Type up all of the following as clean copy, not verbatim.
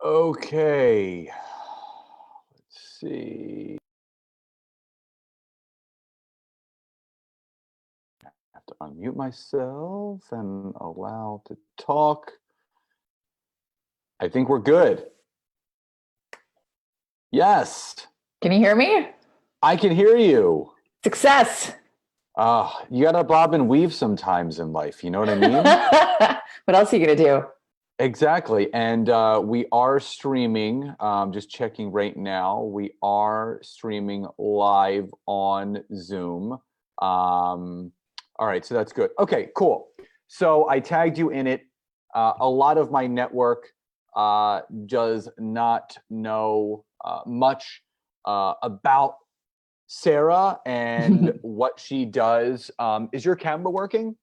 Okay. Let's see. I have to unmute myself and allow to talk. I think we're good. Yes, Can you hear me? I can hear you. Success. You gotta bob and weave sometimes in life. You know what I mean? What else are you going to do? Exactly. And we are streaming, just checking right now. We are streaming live on Zoom. All right, so that's good. Okay, cool. So I tagged you in it. A lot of my network does not know much about Sarah and what she does. Is your camera working?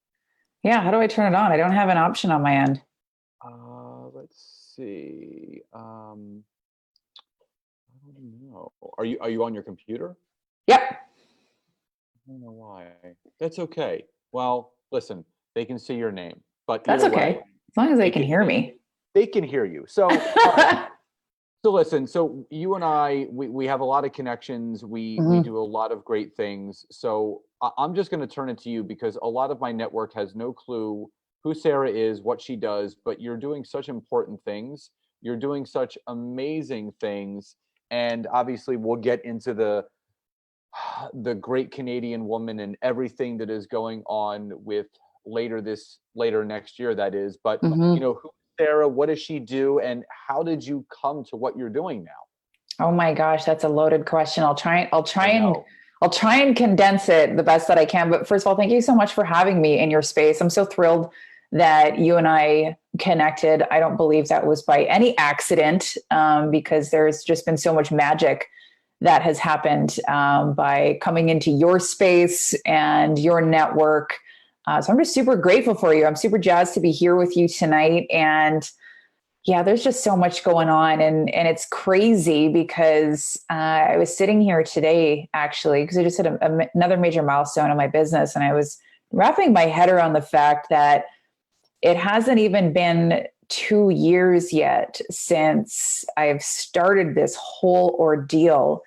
Yeah, how do I turn it on? I don't have an option on my end. Let's see. I don't know. Are you on your computer? Yep, I don't know why. That's okay. Well, listen, they can see your name, but that's either okay. way, As long as they they can can hear me. they can hear you. So, all right. So listen, so you and I, we have a lot of connections. We Mhm. do a lot of great things. So I'm just going to turn it to you because a lot of my network has no clue who Sarah is, what she does, but you're doing such important things. You're doing such amazing things. And obviously we'll get into the great Canadian woman and everything that is going on with later next year, that is. But Mhm. who is Sarah? What does she do? And how did you come to what you're doing now? Oh my gosh, that's a loaded question. I know. I'll try and condense it the best that I can. But first of all, thank you so much for having me in your space. I'm so thrilled that you and I connected. I don't believe that was by any accident, because there's just been so much magic that has happened by coming into your space and your network. So I'm just super grateful for you. I'm super jazzed to be here with you tonight. And yeah, there's just so much going on, and it's crazy because I was sitting here today actually because I just hit another major milestone in my business, and I was wrapping my head around the fact that it hasn't even been 2 years yet since I've started this whole ordeal.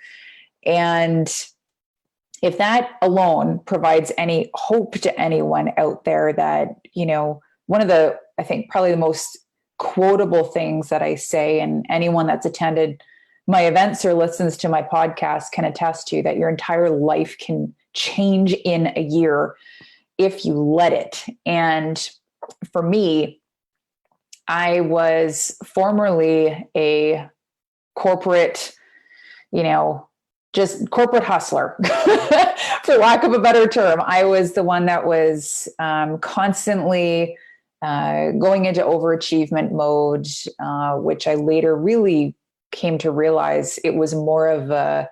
And if that alone provides any hope to anyone out there, that, one of the, I think, probably the most quotable things that I say, and anyone that's attended my events or listens to my podcast can attest to, that your entire life can change in a year if you let it. And for me, I was formerly a corporate, you know, just corporate hustler, for lack of a better term. I was the one that was constantly going into overachievement mode, which I later really came to realize it was more of a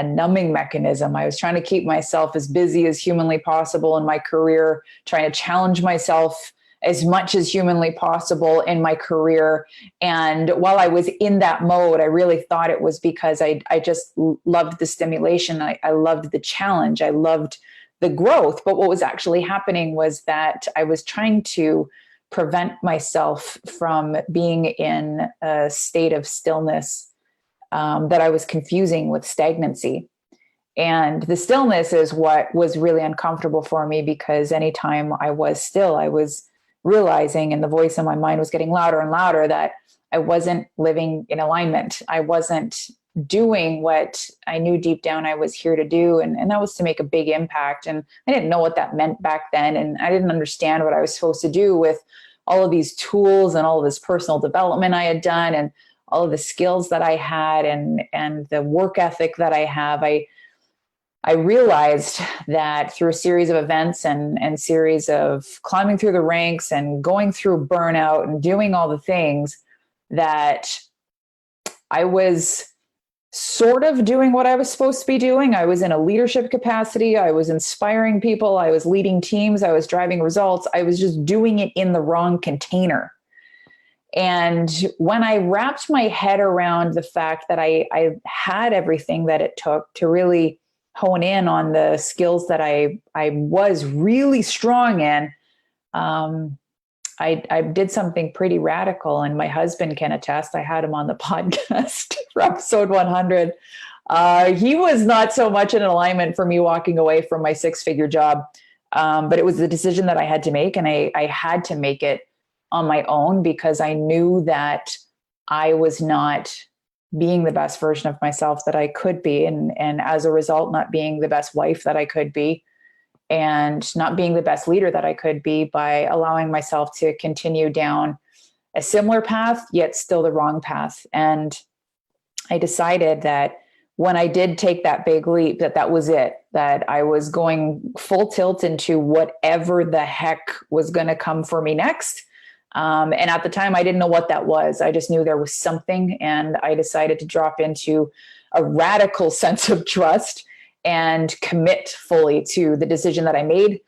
numbing mechanism. I was trying to keep myself as busy as humanly possible in my career, trying to challenge myself as much as humanly possible in my career. And while I was in that mode, I really thought it was because I just loved the stimulation. I loved the challenge. I loved the growth. But what was actually happening was that I was trying to prevent myself from being in a state of stillness that I was confusing with stagnancy. And the stillness is what was really uncomfortable for me, because anytime I was still, I was realizing, and the voice in my mind was getting louder and louder, that I wasn't living in alignment. I wasn't doing what I knew deep down I was here to do. And that was to make a big impact. And I didn't know what that meant back then. And I didn't understand what I was supposed to do with all of these tools and all of this personal development I had done, and all of the skills that I had, and the work ethic that I have. I realized that through a series of events and series of climbing through the ranks and going through burnout and doing all the things, that I was sort of doing what I was supposed to be doing. I was in a leadership capacity. I was inspiring people. I was leading teams. I was driving results. I was just doing it in the wrong container. And when I wrapped my head around the fact that I had everything that it took to really hone in on the skills that I was really strong in, I did something pretty radical, and my husband can attest. I had him on the podcast for episode 100. He was not so much in alignment for me walking away from my 6-figure job. But it was the decision that I had to make, and I had to make it on my own because I knew that I was not being the best version of myself that I could be. And as a result, not being the best wife that I could be, and not being the best leader that I could be, by allowing myself to continue down a similar path, yet still the wrong path. And I decided that when I did take that big leap, that was it, that I was going full tilt into whatever the heck was going to come for me next. And at the time, I didn't know what that was. I just knew there was something, and I decided to drop into a radical sense of trust and commit fully to the decision that I made.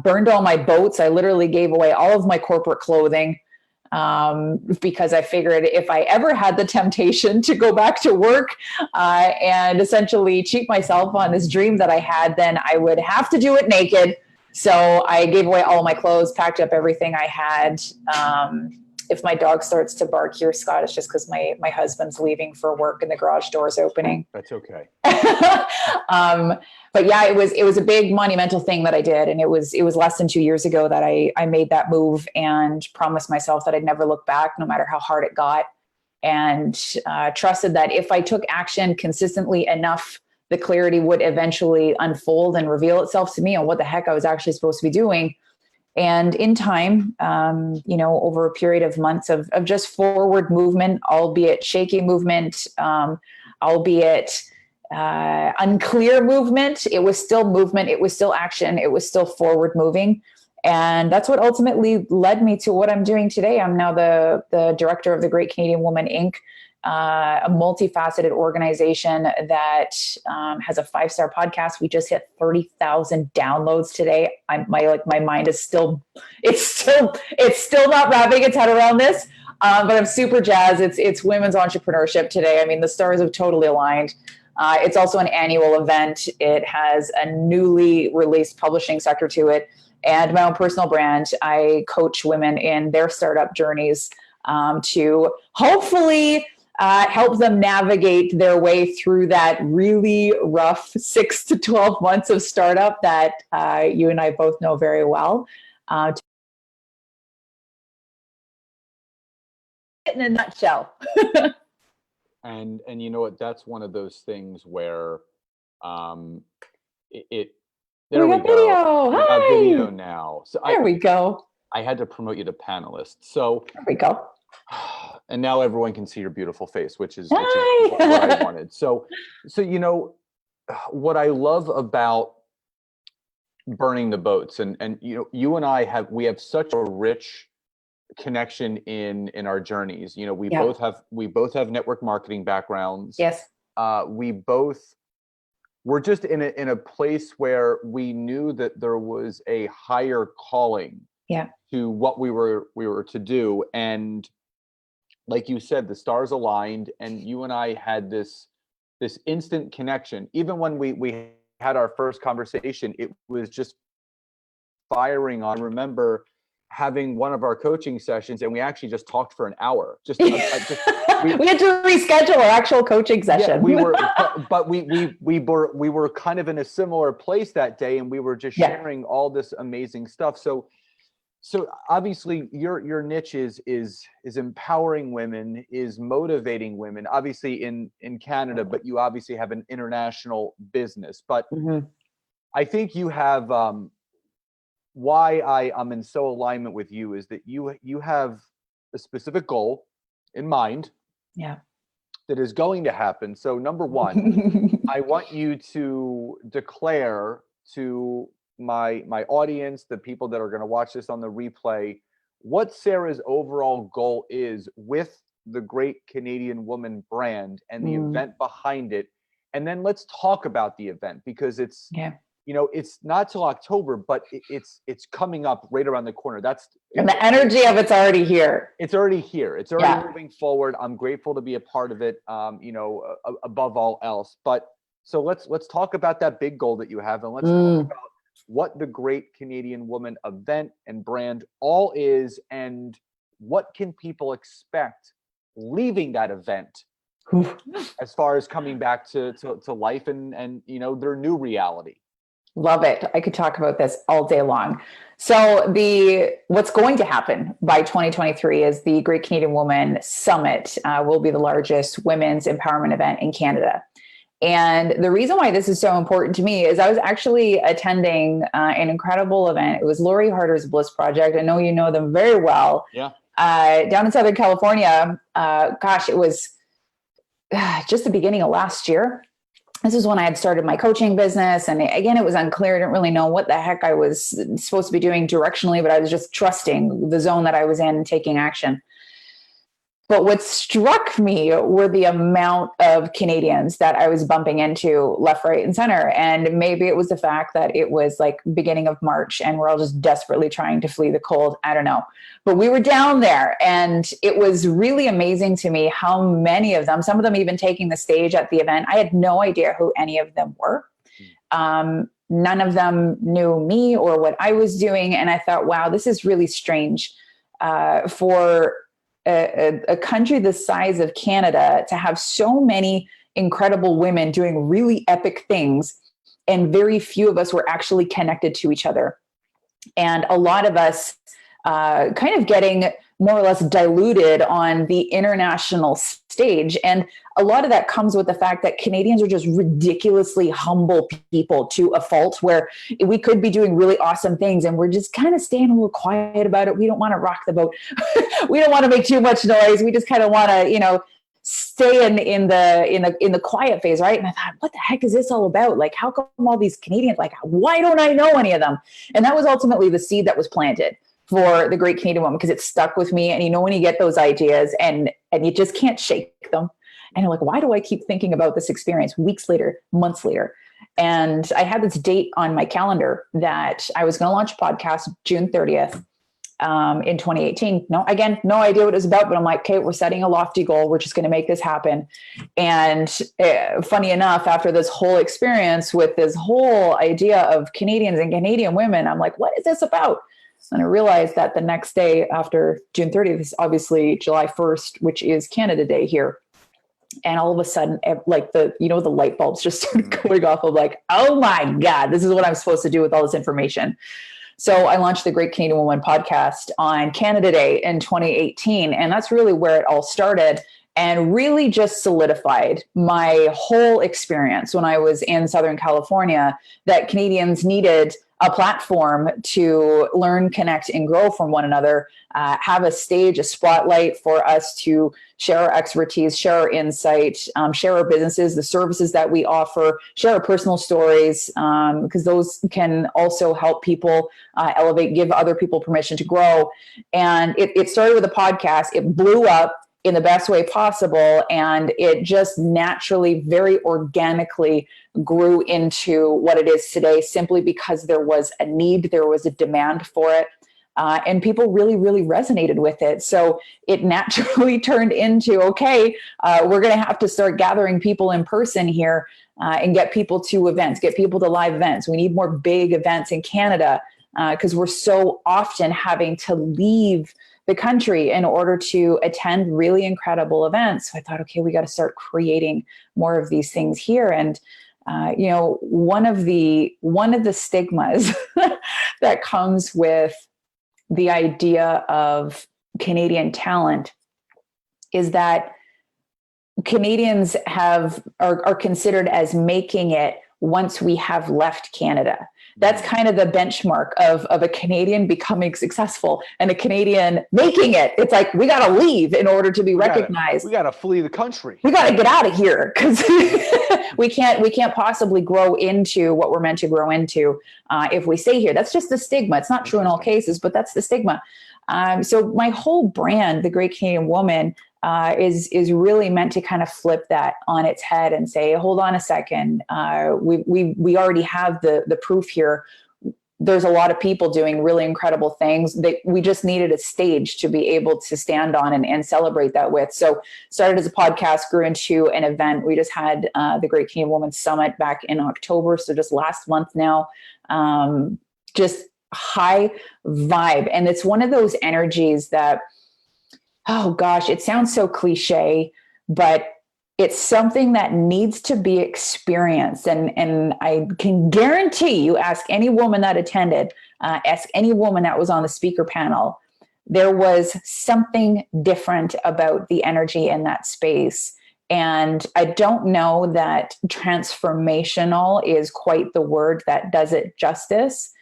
Burned all my boats. I literally gave away all of my corporate clothing, because I figured if I ever had the temptation to go back to work and essentially cheat myself on this dream that I had, then I would have to do it naked. So I gave away all my clothes, packed up everything I had. If my dog starts to bark here, Scott, it's just because my husband's leaving for work and the garage door is opening. That's okay. But yeah, it was a big monumental thing that I did. And it was less than 2 years ago that I made that move and promised myself that I'd never look back, no matter how hard it got. And trusted that if I took action consistently enough, the clarity would eventually unfold and reveal itself to me on what the heck I was actually supposed to be doing. And in time, over a period of months of just forward movement, albeit shaky movement, albeit unclear movement, it was still movement, it was still action, it was still forward moving. And that's what ultimately led me to what I'm doing today. I'm now the director of the Great Canadian Woman, Inc., a multifaceted organization that has a 5-star podcast. We just hit 30,000 downloads today. My mind is still not wrapping its head around this, but I'm super jazzed. It's women's entrepreneurship today. I mean, the stars have totally aligned. It's also an annual event. It has a newly released publishing sector to it, and my own personal brand. I coach women in their startup journeys to hopefully help them navigate their way through that really rough 6 to 12 months of startup that you and I both know very well. In a nutshell. And you know what? That's one of those things where there we go. Video. We got video now. So there we go. I had to promote you to panelist. So there we go. And now everyone can see your beautiful face, which is what I wanted. So what I love about burning the boats, and you and I have such a rich connection in our journeys. We both have network marketing backgrounds. Yes. We're just in a place where we knew that there was a higher calling to what we were to do. And like you said, the stars aligned, and you and I had this instant connection. Even when we had our first conversation, it was just firing on. I remember having one of our coaching sessions, and we actually just talked for an hour. We had to reschedule our actual coaching session. Yeah, we were kind of in a similar place that day, and we were just sharing all this amazing stuff. So obviously your niche is empowering women, is motivating women, obviously in Canada, but you obviously have an international business. But I think you have why I'm in so alignment with you is that you have a specific goal in mind that is going to happen. So number one, I want you to declare to my audience, the people that are going to watch this on the replay, what Sarah's overall goal is with the Great Canadian Woman brand and the event behind it. And then let's talk about the event, because it's it's not till October, but it's coming up right around the corner. And the energy of it's already here. It's already here. It's already moving forward. I'm grateful to be a part of it, above all else. But so let's talk about that big goal that you have, and let's talk about what the Great Canadian Woman event and brand all is, and what can people expect leaving that event as far as coming back to life and their new reality. Love it. I could talk about this all day long. So what's going to happen by 2023 is the Great Canadian Woman Summit will be the largest women's empowerment event in Canada. And the reason why this is so important to me is I was actually attending an incredible event. It was Lori Harder's Bliss Project. I know you know them very well. Yeah. Down in Southern California. It was just the beginning of last year. This is when I had started my coaching business. And again, it was unclear. I didn't really know what the heck I was supposed to be doing directionally, but I was just trusting the zone that I was in and taking action. But what struck me were the amount of Canadians that I was bumping into left, right, and center. And maybe it was the fact that it was like beginning of March and we're all just desperately trying to flee the cold. I don't know. But we were down there and it was really amazing to me how many of them, some of them even taking the stage at the event, I had no idea who any of them were. None of them knew me or what I was doing. And I thought, wow, this is really strange for a country the size of Canada to have so many incredible women doing really epic things, and very few of us were actually connected to each other. And a lot of us kind of getting more or less diluted on the international stage. And a lot of that comes with the fact that Canadians are just ridiculously humble people to a fault, where we could be doing really awesome things and we're just kind of staying a little quiet about it. We don't want to rock the boat. We don't want to make too much noise. We just kind of want to, stay in the quiet phase, right? And I thought, what the heck is this all about? Like, how come all these Canadians, like, why don't I know any of them? And that was ultimately the seed that was planted for the Great Canadian Woman, because it stuck with me. And when you get those ideas and you just can't shake them, and you're like, why do I keep thinking about this experience weeks later, months later? And I had this date on my calendar that I was going to launch a podcast June 30th in 2018. No idea what it was about, but I'm like, okay, we're setting a lofty goal. We're just going to make this happen. And funny enough, after this whole experience with this whole idea of Canadians and Canadian women, I'm like, what is this about? And I realized that the next day after June 30th is obviously July 1st, which is Canada Day here. And all of a sudden, like the light bulbs just started going off of like, oh my God, this is what I'm supposed to do with all this information. So I launched the Great Canadian Woman podcast on Canada Day in 2018. And that's really where it all started, and really just solidified my whole experience when I was in Southern California, that Canadians needed a platform to learn, connect, and grow from one another, have a stage, a spotlight for us to share our expertise, share our insight, share our businesses, the services that we offer, share our personal stories, because those can also help people elevate, give other people permission to grow. And it started with a podcast. It blew up in the best way possible. And it just naturally, very organically grew into what it is today, simply because there was a need, there was a demand for it. And people really, really resonated with it. So it naturally turned into, okay, we're going to have to start gathering people in person here and get people to events, get people to live events. We need more big events in Canada because we're so often having to leave the country in order to attend really incredible events. So I thought, okay, we got to start creating more of these things here. And one of the stigmas that comes with the idea of Canadian talent is that Canadians are considered as making it once we have left Canada. That's kind of the benchmark of a Canadian becoming successful and a Canadian making it. It's like, we got to leave in order to be recognized. We got to flee the country. We got to get out of here because we can't possibly grow into what we're meant to grow into if we stay here. That's just the stigma. It's not true in all cases, but that's the stigma. So my whole brand, the Great Canadian Woman, is really meant to kind of flip that on its head and say, hold on a second, we already have the proof here. there's a lot of people doing really incredible things that we just needed a stage to be able to stand on and celebrate that with. So started as a podcast, grew into an event. We just had the Great Canadian Women's Summit back in October. So just last month now, just high vibe. And it's one of those energies that, oh gosh, it sounds so cliche, but it's something that needs to be experienced. And I can guarantee you, ask any woman that attended, ask any woman that was on the speaker panel, there was something different about the energy in that space. And I don't know that transformational is quite the word that does it justice.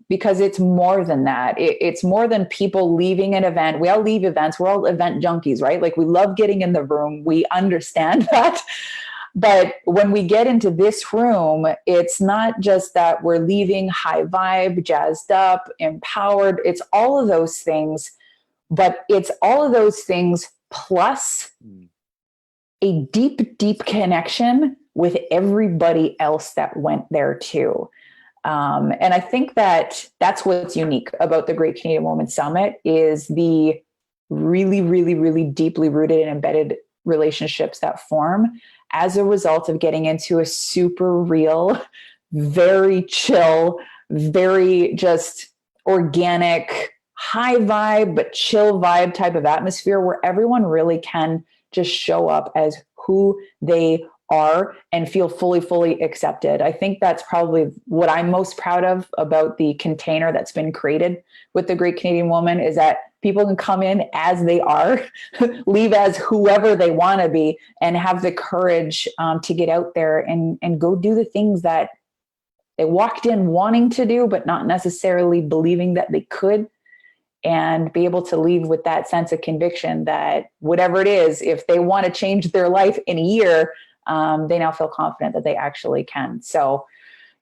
Because it's more than that. It's more than people leaving an event. We all leave events. We're all event junkies, right? Like we love getting in the room. We understand that. But when we get into this room, it's not just that we're leaving high vibe, jazzed up, empowered. It's all of those things, but it's all of those things plus a deep, deep connection with everybody else that went there too. And I think that that's what's unique about the Great Canadian Women's Summit is the really, really, really deeply rooted and embedded relationships that form as a result of getting into a super real, very chill, very just organic, high vibe, but chill vibe type of atmosphere where everyone really can just show up as who they are and feel fully accepted. I think that's probably what I'm most proud of about the container that's been created with the Great Canadian Woman is that people can come in as they are, leave as whoever they want to be, and have the courage to get out there and go do the things that they walked in wanting to do, but not necessarily believing that they could, and be able to leave with that sense of conviction that whatever it is, if they want to change their life in a year, they now feel confident that they actually can. So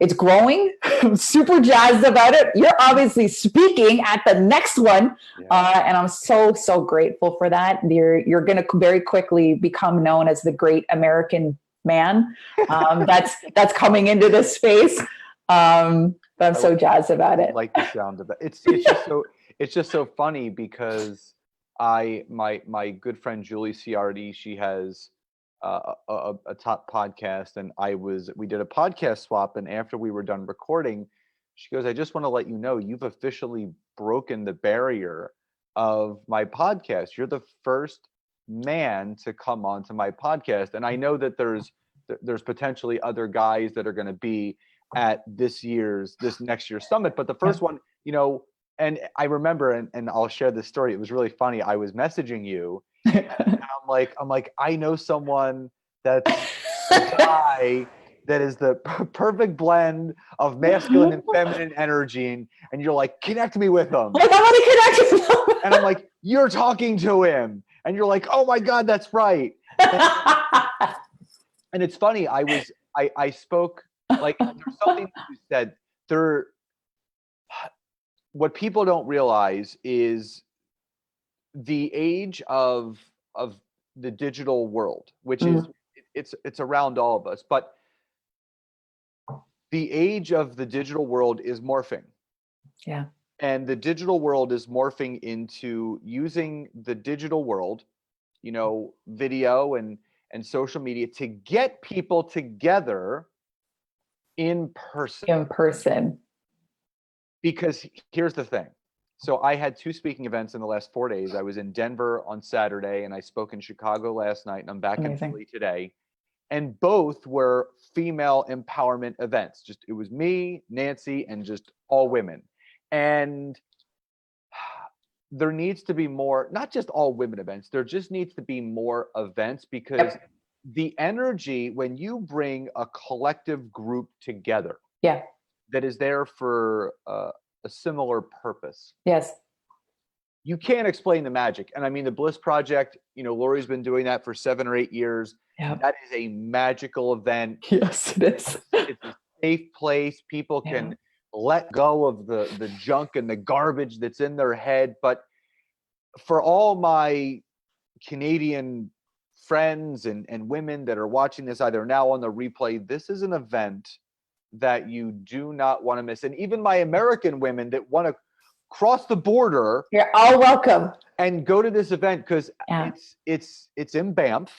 it's growing. I'm super jazzed about it. You're obviously speaking at the next one. And I'm so grateful for that. You're going to very quickly become known as the great American man. That's coming into this space. But I'm so jazzed about it. I like the sound of that. It's just so funny because my good friend Julie Ciardi, she has a top podcast, and we did a podcast swap, and after we were done recording, she goes, I just want to let you know you've officially broken the barrier of my podcast. You're the first man to come onto my podcast, and I know that there's potentially other guys that are going to be at this next year's summit, but the first one, and I remember, and I'll share this story. It was really funny. I was messaging you, and I'm like, I know someone that's a guy that is the perfect blend of masculine and feminine energy, and you're like, connect me with him. Like, I want to connect with him. And I'm like, you're talking to him, and you're like, oh my God, that's right. And it's funny. I spoke, like, there's something that you said there. What people don't realize is the age of the digital world, which is it's around all of us, but the age of the digital world is morphing. Yeah. And the digital world is morphing into using the digital world, video and social media to get people together in person. Because here's the thing. So I had 2 speaking events in the last 4 days. I was in Denver on Saturday, and I spoke in Chicago last night, and I'm back in Philly today. And both were female empowerment events. It was me, Nancy, and just all women. And there needs to be more, not just all women events, there just needs to be more events, because the energy, when you bring a collective group together, that is there for a similar purpose. Yes. You can't explain the magic. And I mean, the Bliss Project, Lori's been doing that for 7 or 8 years. Yep. That is a magical event. Yes, it is. It's a safe place. People can let go of the junk and the garbage that's in their head. But for all my Canadian friends and women that are watching this either now on the replay, this is an event that you do not want to miss. And even my American women that want to cross the border, you're all welcome, and go to this event, because yeah. it's in Banff,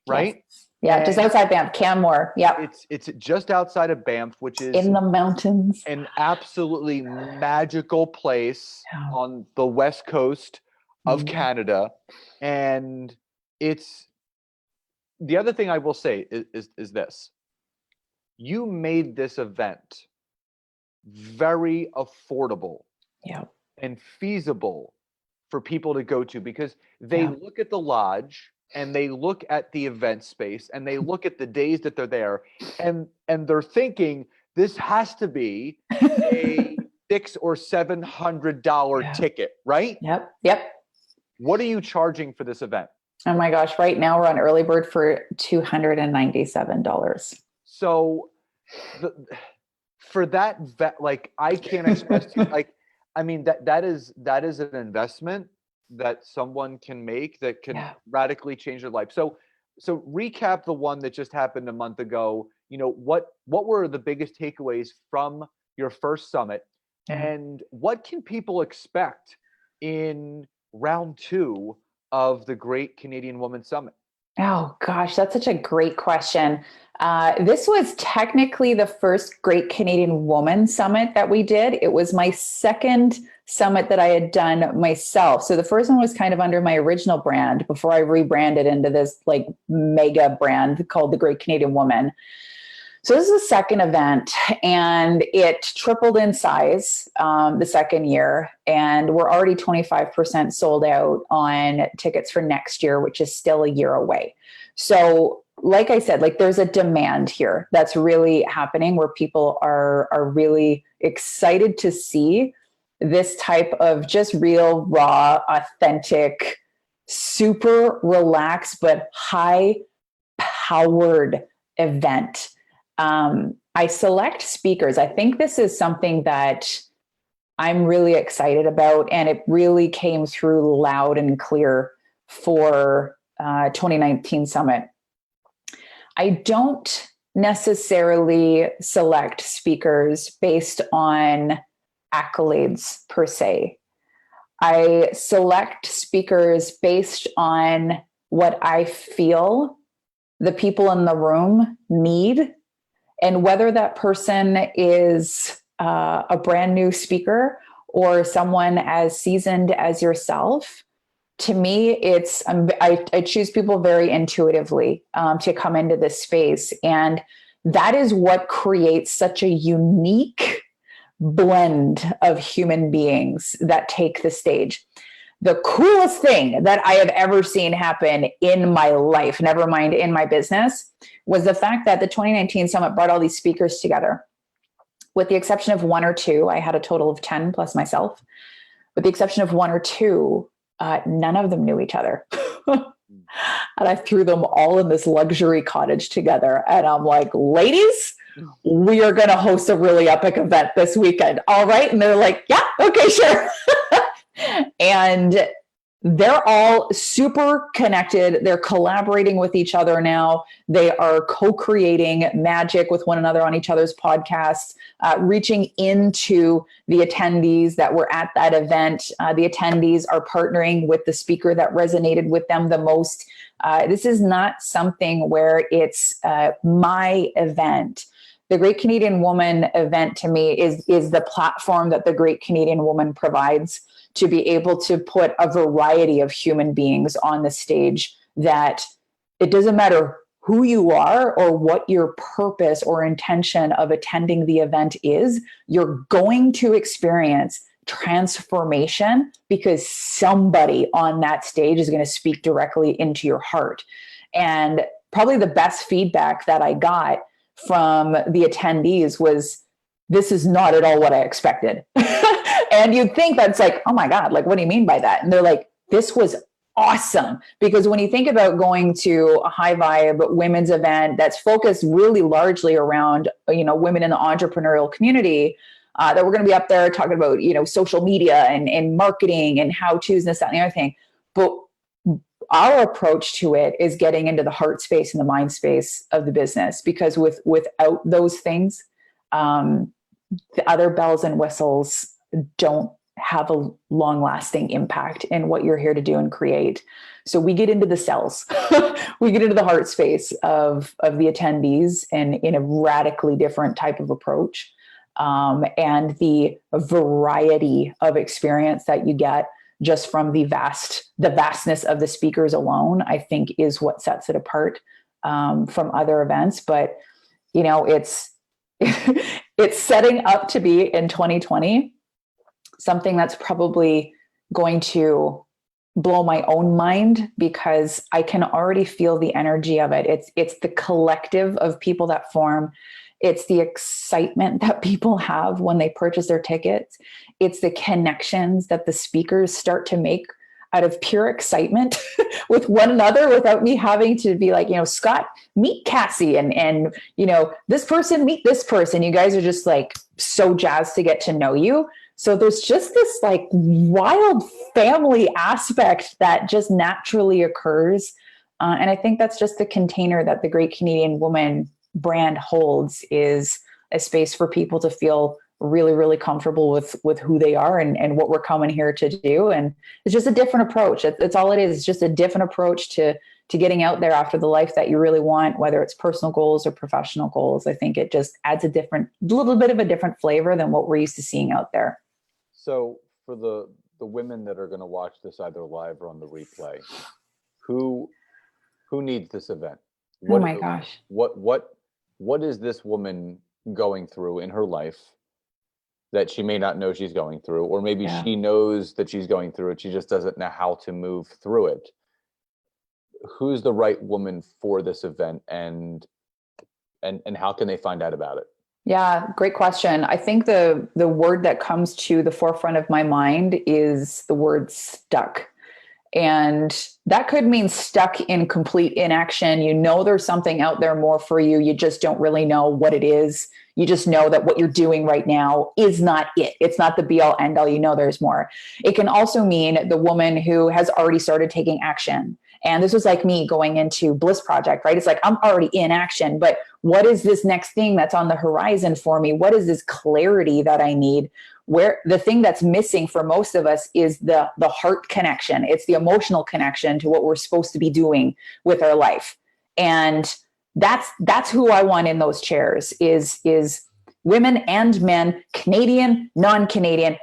right? Yes. Yeah, and just outside Banff, Canmore. Yep. It's just outside of Banff, which is in the mountains, an absolutely magical place on the west coast of Canada. And it's, the other thing I will say is this: you made this event very affordable and feasible for people to go to, because they look at the lodge and they look at the event space and they look at the days that they're there, and they're thinking this has to be a $600 or $700 ticket, right? Yep. What are you charging for this event? Oh my gosh, right now we're on early bird for $297. So for that, like, I can't express to you, like, I mean, that is an investment that someone can make that can radically change their life. So recap the one that just happened a month ago. You know, what were the biggest takeaways from your first summit, and what can people expect in round 2 of the Great Canadian Woman Summit? Oh gosh, that's such a great question. This was technically the first Great Canadian Woman Summit that we did. It was my second summit that I had done myself. So the first one was kind of under my original brand before I rebranded into this like mega brand called the Great Canadian Woman. So this is the second event, and it tripled in size the second year, and we're already 25% sold out on tickets for next year, which is still a year away. So like I said, like there's a demand here that's really happening where people are really excited to see this type of just real, raw, authentic, super relaxed, but high powered event. I select speakers. I think this is something that I'm really excited about, and it really came through loud and clear for 2019 Summit. I don't necessarily select speakers based on accolades per se. I select speakers based on what I feel the people in the room need, and whether that person is a brand new speaker or someone as seasoned as yourself. To me, it's I choose people very intuitively to come into this space, and that is what creates such a unique blend of human beings that take the stage. The coolest thing that I have ever seen happen in my life, never mind in my business, was the fact that the 2019 Summit brought all these speakers together. With the exception of one or two, I had a total of 10 plus myself. With the exception of one or two, none of them knew each other. And I threw them all in this luxury cottage together. And I'm like, ladies, we are going to host a really epic event this weekend. All right. And they're like, yeah, okay, sure. And they're all super connected. They're collaborating with each other now. They are co-creating magic with one another on each other's podcasts, reaching into the attendees that were at that event. The attendees are partnering with the speaker that resonated with them the most. This is not something where it's my event. The Great Canadian Woman event to me is the platform that the Great Canadian Woman provides to be able to put a variety of human beings on the stage, that it doesn't matter who you are or what your purpose or intention of attending the event is, you're going to experience transformation because somebody on that stage is going to speak directly into your heart. And probably the best feedback that I got from the attendees was, this is not at all what I expected. And you'd think that's like, oh my God, like, what do you mean by that? And they're like, this was awesome. Because when you think about going to a high vibe women's event that's focused really largely around, women in the entrepreneurial community, that we're going to be up there talking about, social media and marketing and how-tos and this, that, and the other thing. But our approach to it is getting into the heart space and the mind space of the business, because without those things, The other bells and whistles don't have a long lasting impact in what you're here to do and create. So we get into the cells, we get into the heart space of the attendees and in a radically different type of approach. And the variety of experience that you get just from the vastness of the speakers alone, I think is what sets it apart from other events. But, you know, it's it's setting up to be in 2020 something that's probably going to blow my own mind, because I can already feel the energy of it. It's the collective of people that form. It's the excitement that people have when they purchase their tickets. It's the connections that the speakers start to make out of pure excitement with one another, without me having to be like, you know, Scott, meet Cassie, and you know, this person, meet this person. You guys are just like so jazzed to get to know you. So there's just this like wild family aspect that just naturally occurs. And I think that's just the container that the Great Canadian Woman brand holds, is a space for people to feel really, really comfortable with who they are and what we're coming here to do. And it's just a different approach. It's all it is. It's just a different approach to getting out there after the life that you really want, whether it's personal goals or professional goals. I think it just adds a little bit of a different flavor than what we're used to seeing out there. So for the women that are going to watch this either live or on the replay, who needs this event? Oh my gosh. What is this woman going through in her life that she may not know she's going through, or maybe she knows that she's going through it, she just doesn't know how to move through it? Who's the right woman for this event, and how can they find out about it? Yeah, great question. I think the word that comes to the forefront of my mind is the word stuck. And that could mean stuck in complete inaction. You know, there's something out there more for you. You just don't really know what it is. You just know that what you're doing right now is not it. It's not the be all end all. You know, there's more. It can also mean the woman who has already started taking action. And this was like me going into Bliss Project, right? It's like, I'm already in action, but what is this next thing that's on the horizon for me? What is this clarity that I need? Where the thing that's missing for most of us is the heart connection. It's the emotional connection to what we're supposed to be doing with our life. And that's who I want in those chairs is women and men, Canadian, non-Canadian.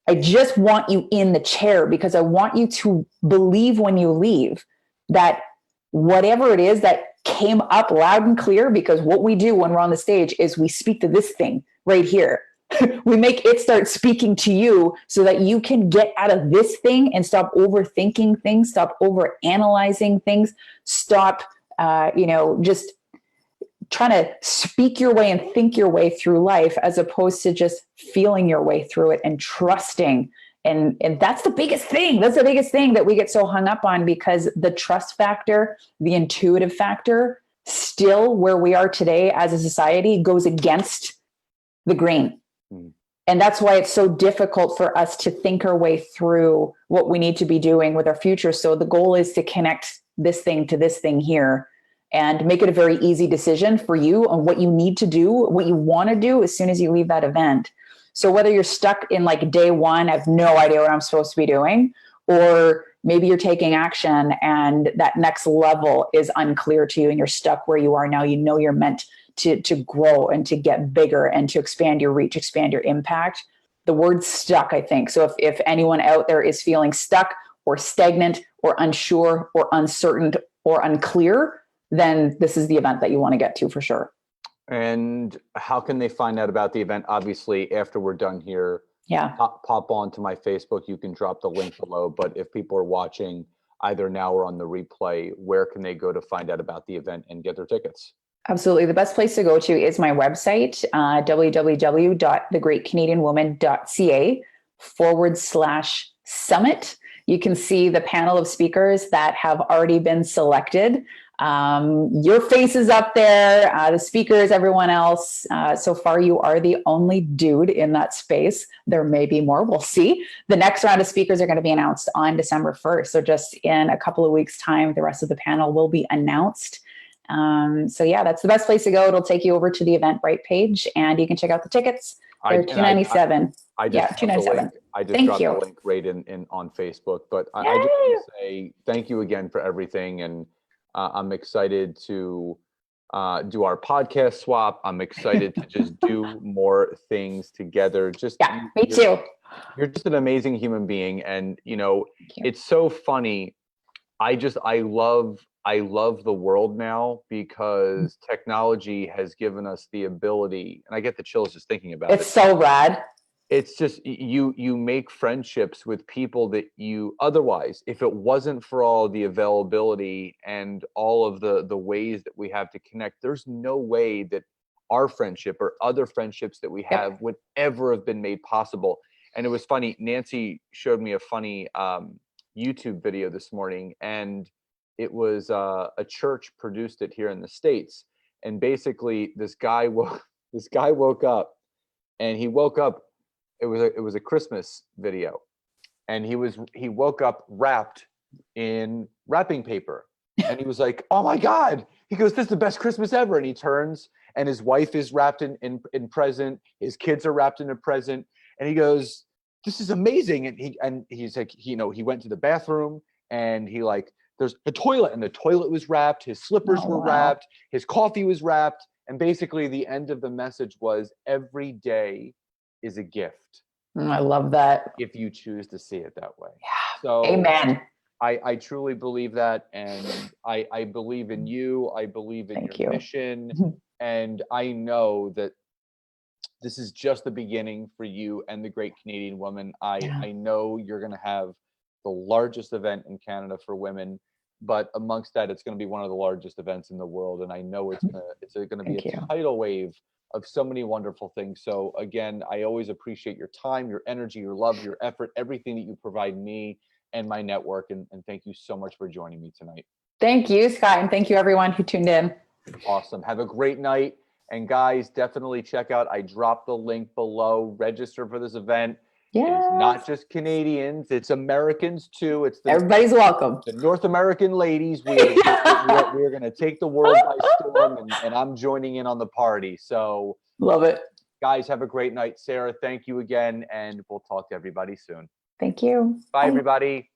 I just want you in the chair, because I want you to believe when you leave that whatever it is that came up loud and clear, because what we do when we're on the stage is we speak to this thing right here. We make it start speaking to you so that you can get out of this thing and stop overthinking things, stop overanalyzing things, stop, just trying to speak your way and think your way through life, as opposed to just feeling your way through it and trusting. And that's the biggest thing. That's the biggest thing that we get so hung up on, because the trust factor, the intuitive factor, still where we are today as a society goes against the grain. And that's why it's so difficult for us to think our way through what we need to be doing with our future. So the goal is to connect this thing to this thing here and make it a very easy decision for you on what you need to do, what you want to do as soon as you leave that event. So whether you're stuck in like day one, I have no idea what I'm supposed to be doing, or maybe you're taking action and that next level is unclear to you and you're stuck where you are now, you know you're meant to grow and to get bigger and to expand your reach, expand your impact. The word stuck, I think. So if anyone out there is feeling stuck or stagnant or unsure or uncertain or unclear, then this is the event that you want to get to for sure. And how can they find out about the event? Obviously, after we're done here, pop on to my Facebook. You can drop the link below. But if people are watching either now or on the replay, where can they go to find out about the event and get their tickets? Absolutely. The best place to go to is my website, www.thegreatcanadianwoman.ca/summit. You can see the panel of speakers that have already been selected. Your face is up there, the speakers, everyone else. So far, you are the only dude in that space. There may be more. We'll see. The next round of speakers are going to be announced on December 1st. So just in a couple of weeks' time, the rest of the panel will be announced. So yeah, that's the best place to go. It'll take you over to the Eventbrite page, and you can check out the tickets. They're $297. I just Yeah, dropped $297. the link. I just Thank dropped you. the link right in on Facebook. But I Yay! just want to say thank you again for everything, and I'm excited to do our podcast swap. I'm excited to just do more things together. Just Yeah, me too. You're just an amazing human being, and Thank you. it's so funny. I love the world now because technology has given us the ability, and I get the chills just thinking about it. It's so rad. It's just you make friendships with people that you otherwise, if it wasn't for all the availability and all of the ways that we have to connect, there's no way that our friendship or other friendships that we have would ever have been made possible. And it was funny, Nancy showed me a funny YouTube video this morning, and it was a church produced it here in the States. And basically this guy woke up, and he woke up, it was a Christmas video, and he woke up wrapped in wrapping paper, and he was like, "Oh my God!" He goes, "This is the best Christmas ever!" And he turns, and his wife is wrapped in present, his kids are wrapped in a present, and he goes, "This is amazing!" And he's like, he went to the bathroom, and there's a toilet, and the toilet was wrapped, his slippers were wrapped, his coffee was wrapped, and basically the end of the message was every day is a gift. I love that. If you choose to see it that way. Yeah. So Amen. I truly believe that. And I believe in you. I believe in your mission. And I know that this is just the beginning for you and the Great Canadian Woman. I know you're going to have the largest event in Canada for women, but amongst that, it's going to be one of the largest events in the world. And I know it's going to be a tidal wave of so many wonderful things. So again, I always appreciate your time, your energy, your love, your effort, everything that you provide me and my network. And thank you so much for joining me tonight. Thank you, Scott. And thank you everyone who tuned in. Awesome. Have a great night. And guys, definitely check out, I dropped the link below, register for this event. Yes. It's not just Canadians, it's Americans too. Everybody's welcome. The North American ladies, we are going to take the world by storm, and I'm joining in on the party. So love it. Guys, have a great night. Sarah, thank you again, and we'll talk to everybody soon. Thank you. Bye. Everybody.